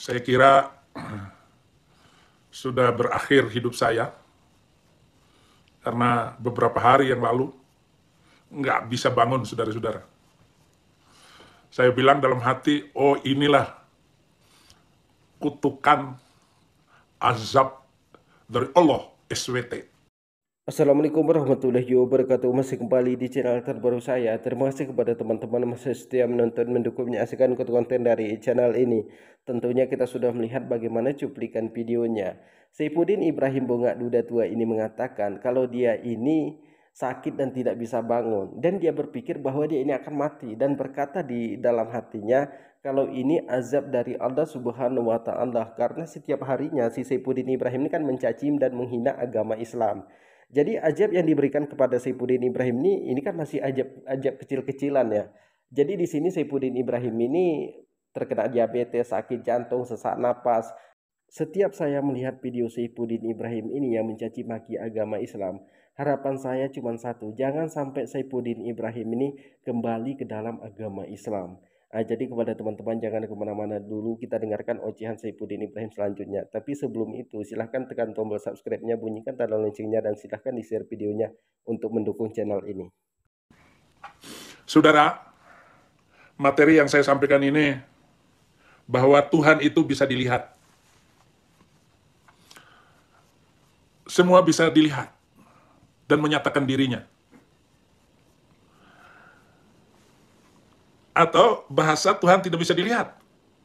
Saya kira sudah berakhir hidup saya, karena beberapa hari yang lalu nggak bisa bangun, saudara-saudara. Saya bilang dalam hati, oh inilah kutukan azab dari Allah SWT. Assalamualaikum warahmatullahi wabarakatuh. Masih kembali di channel terbaru saya. Terima kasih kepada teman-teman masih setia menonton, mendukung, menyaksikan konten dari channel ini. Tentunya kita sudah melihat bagaimana cuplikan videonya. Saifuddin Ibrahim Bongak Duda Tua ini mengatakan kalau dia ini sakit dan tidak bisa bangun, dan dia berpikir bahwa dia ini akan mati, dan berkata di dalam hatinya kalau ini azab dari Allah Subhanahu wa Ta'ala, karena setiap harinya si Saifuddin Ibrahim ini kan mencaci dan menghina agama Islam. Jadi ajab yang diberikan kepada Saifuddin Ibrahim ini kan masih ajab kecil-kecilan ya. Jadi di sini Saifuddin Ibrahim ini terkena diabetes, sakit jantung, sesak napas. Setiap saya melihat video Saifuddin Ibrahim ini yang mencaci maki agama Islam, harapan saya cuma satu, jangan sampai Saifuddin Ibrahim ini kembali ke dalam agama Islam. Jadi kepada teman-teman jangan kemana-mana dulu, kita dengarkan ocehan Saifuddin Ibrahim selanjutnya. Tapi sebelum itu silahkan tekan tombol subscribe-nya, bunyikan tanda loncengnya, dan silahkan di-share videonya untuk mendukung channel ini. Saudara, materi yang saya sampaikan ini, bahwa Tuhan itu bisa dilihat. Semua bisa dilihat dan menyatakan dirinya. Atau bahasa Tuhan tidak bisa dilihat,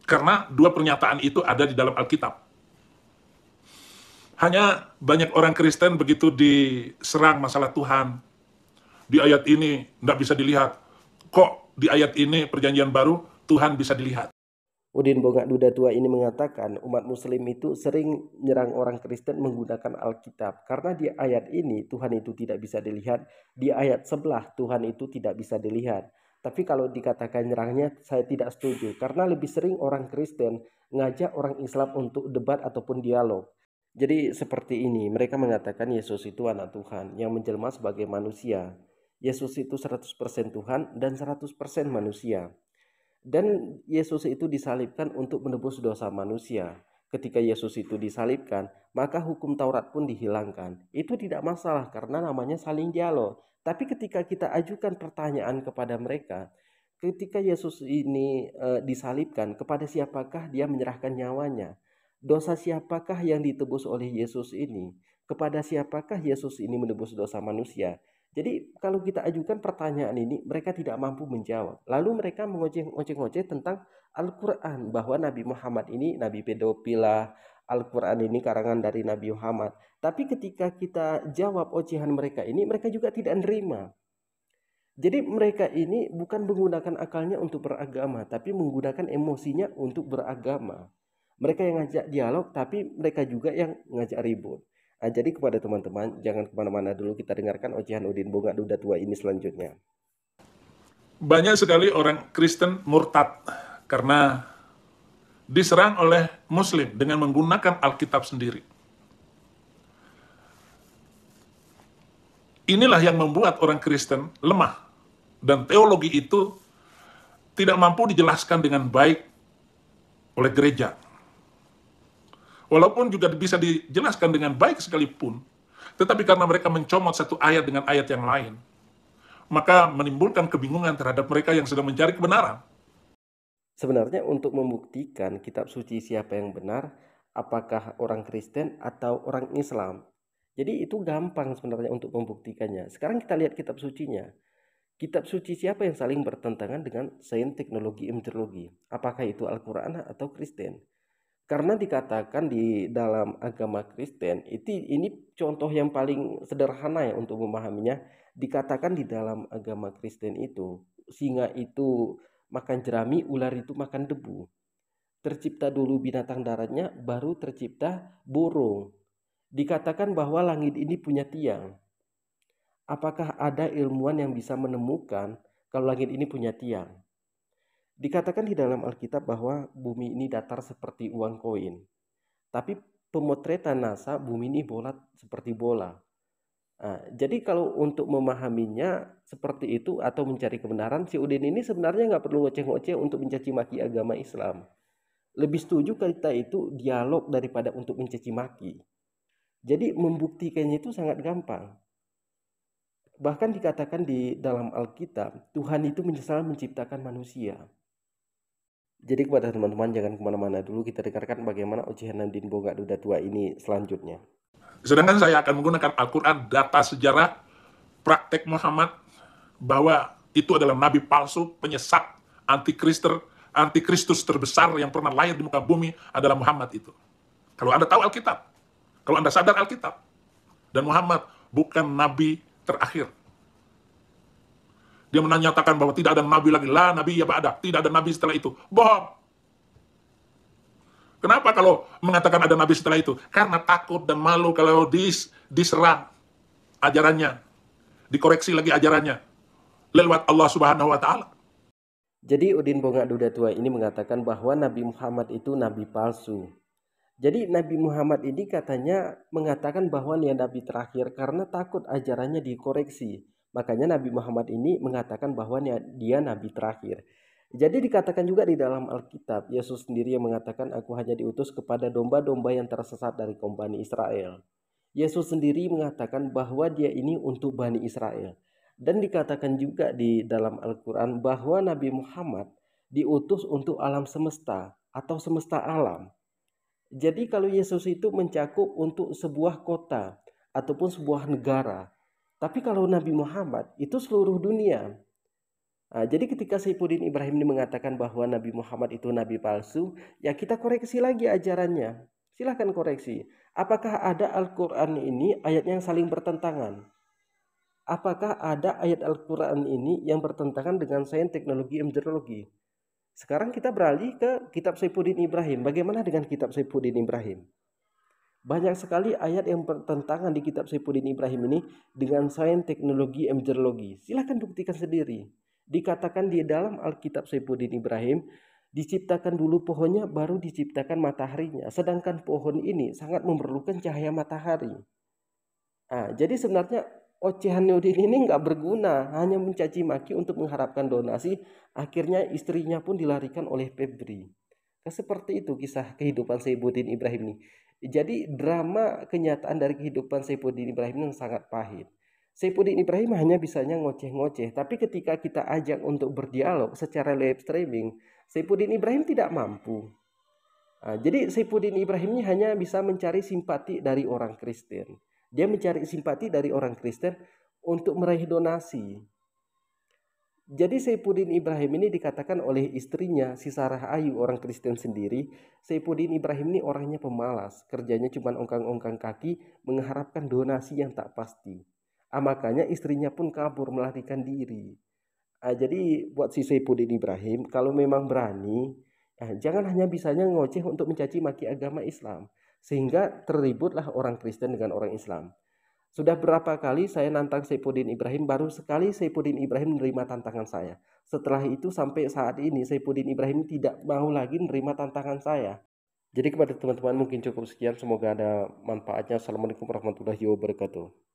karena dua pernyataan itu ada di dalam Alkitab. Hanya banyak orang Kristen begitu diserang masalah Tuhan, di ayat ini tidak bisa dilihat. Kok di ayat ini perjanjian baru Tuhan bisa dilihat? Udin Bongak Duda Tua ini mengatakan umat muslim itu sering menyerang orang Kristen menggunakan Alkitab, karena di ayat ini Tuhan itu tidak bisa dilihat, di ayat sebelah Tuhan itu tidak bisa dilihat. Tapi kalau dikatakan nyerangnya, saya tidak setuju, karena lebih sering orang Kristen ngajak orang Islam untuk debat ataupun dialog. Jadi seperti ini, mereka mengatakan Yesus itu anak Tuhan yang menjelma sebagai manusia. Yesus itu 100% Tuhan dan 100% manusia. Dan Yesus itu disalibkan untuk menebus dosa manusia. Ketika Yesus itu disalibkan, maka hukum Taurat pun dihilangkan. Itu tidak masalah karena namanya saling dialog. Tapi ketika kita ajukan pertanyaan kepada mereka, ketika Yesus ini disalibkan, kepada siapakah dia menyerahkan nyawanya? Dosa siapakah yang ditebus oleh Yesus ini? Kepada siapakah Yesus ini menebus dosa manusia? Jadi kalau kita ajukan pertanyaan ini, mereka tidak mampu menjawab. Lalu mereka mengoceh-ngoceh tentang Al-Quran, bahwa Nabi Muhammad ini Nabi pedofil lah, Al-Quran ini karangan dari Nabi Muhammad. Tapi ketika kita jawab ocehan mereka ini, mereka juga tidak menerima. Jadi mereka ini bukan menggunakan akalnya untuk beragama, tapi menggunakan emosinya untuk beragama. Mereka yang ngajak dialog, tapi mereka juga yang ngajak ribut. Jadi kepada teman-teman, jangan kemana-mana dulu, kita dengarkan ocehan Udin Bongak Duda Tua ini selanjutnya. Banyak sekali orang Kristen murtad karena diserang oleh Muslim dengan menggunakan Alkitab sendiri. Inilah yang membuat orang Kristen lemah, dan teologi itu tidak mampu dijelaskan dengan baik oleh gereja. Walaupun juga bisa dijelaskan dengan baik sekalipun, tetapi karena mereka mencomot satu ayat dengan ayat yang lain, maka menimbulkan kebingungan terhadap mereka yang sedang mencari kebenaran. Sebenarnya untuk membuktikan kitab suci siapa yang benar, apakah orang Kristen atau orang Islam. Jadi itu gampang sebenarnya untuk membuktikannya. Sekarang kita lihat kitab sucinya. Kitab suci siapa yang saling bertentangan dengan sains, teknologi, meteorologi? Apakah itu Al-Quran atau Kristen? Karena dikatakan di dalam agama Kristen, ini contoh yang paling sederhana ya untuk memahaminya. Dikatakan di dalam agama Kristen itu, singa itu makan jerami, ular itu makan debu. Tercipta dulu binatang daratnya, baru tercipta burung. Dikatakan bahwa langit ini punya tiang. Apakah ada ilmuwan yang bisa menemukan kalau langit ini punya tiang? Dikatakan di dalam Alkitab bahwa bumi ini datar seperti uang koin. Tapi pemotretan NASA, bumi ini bulat seperti bola. Jadi kalau untuk memahaminya seperti itu atau mencari kebenaran, si Udin ini sebenarnya nggak perlu ngoceh-ngoceh untuk mencaci maki agama Islam. Lebih setuju kita itu dialog daripada untuk mencaci maki. Jadi membuktikannya itu sangat gampang. Bahkan dikatakan di dalam Alkitab, Tuhan itu menyesal menciptakan manusia. Jadi kepada teman-teman jangan kemana-mana dulu, kita dengarkan bagaimana ocehan Nadine Bongak Duda Tua ini selanjutnya. Sedangkan saya akan menggunakan Al-Quran, data sejarah, praktek Muhammad, bahwa itu adalah nabi palsu, penyesat, antikristus terbesar yang pernah lahir di muka bumi adalah Muhammad itu. Kalau Anda tahu Alkitab, kalau Anda sadar Alkitab, dan Muhammad bukan nabi terakhir. Dia menyatakan bahwa tidak ada nabi lagi, la nabi ya ba'da, tidak ada nabi setelah itu. Bohong. Kenapa kalau mengatakan ada nabi setelah itu? Karena takut dan malu kalau diserang ajarannya, dikoreksi lagi ajarannya lewat Allah Subhanahu wa taala. Jadi Udin Bongak Duda Tua ini mengatakan bahwa Nabi Muhammad itu nabi palsu. Jadi Nabi Muhammad ini katanya mengatakan bahwa dia nabi terakhir karena takut ajarannya dikoreksi. Makanya Nabi Muhammad ini mengatakan bahwa dia nabi terakhir. Jadi dikatakan juga di dalam Alkitab, Yesus sendiri yang mengatakan, aku hanya diutus kepada domba-domba yang tersesat dari kaum Bani Israel. Yesus sendiri mengatakan bahwa dia ini untuk Bani Israel. Dan dikatakan juga di dalam Al-Quran bahwa Nabi Muhammad diutus untuk alam semesta atau semesta alam. Jadi kalau Yesus itu mencakup untuk sebuah kota ataupun sebuah negara. Tapi kalau Nabi Muhammad itu seluruh dunia. Nah, jadi ketika Saifuddin Ibrahim ini mengatakan bahwa Nabi Muhammad itu nabi palsu, ya kita koreksi lagi ajarannya. Silahkan koreksi. Apakah ada Al-Quran ini ayatnya yang saling bertentangan? Apakah ada ayat Al-Quran ini yang bertentangan dengan sains, teknologi, embriologi? Sekarang kita beralih ke kitab Saifuddin Ibrahim. Bagaimana dengan kitab Saifuddin Ibrahim? Banyak sekali ayat yang bertentangan di kitab Saifuddin Ibrahim ini dengan sains, teknologi, embriologi. Silahkan buktikan sendiri. Dikatakan di dalam Alkitab Saifuddin Ibrahim, diciptakan dulu pohonnya, baru diciptakan mataharinya. Sedangkan pohon ini sangat memerlukan cahaya matahari. Nah, jadi sebenarnya ocehan Nudin ini nggak berguna, hanya mencaci maki untuk mengharapkan donasi. Akhirnya istrinya pun dilarikan oleh Febri. Nah, seperti itu kisah kehidupan Saifuddin Ibrahim ini. Jadi drama kenyataan dari kehidupan Saifuddin Ibrahim yang sangat pahit. Saifuddin Ibrahim hanya bisanya ngoceh-ngoceh, tapi ketika kita ajak untuk berdialog secara live streaming, Saifuddin Ibrahim tidak mampu. Nah, jadi Saifuddin Ibrahim ini hanya bisa mencari simpati dari orang Kristen. Dia mencari simpati dari orang Kristen untuk meraih donasi. Jadi Saifuddin Ibrahim ini dikatakan oleh istrinya, si Sarah Ayu, orang Kristen sendiri, Saifuddin Ibrahim ini orangnya pemalas, kerjanya cuma ongkang-ongkang kaki, mengharapkan donasi yang tak pasti. Makanya istrinya pun kabur, melarikan diri. Jadi buat si Saifuddin Ibrahim, kalau memang berani, jangan hanya bisanya ngoceh untuk mencaci maki agama Islam, sehingga terributlah orang Kristen dengan orang Islam. Sudah berapa kali saya nantang Saifuddin Ibrahim, baru sekali Saifuddin Ibrahim menerima tantangan saya. Setelah itu sampai saat ini Saifuddin Ibrahim tidak mau lagi menerima tantangan saya. Jadi kepada teman-teman mungkin cukup sekian, semoga ada manfaatnya. Assalamualaikum warahmatullahi wabarakatuh.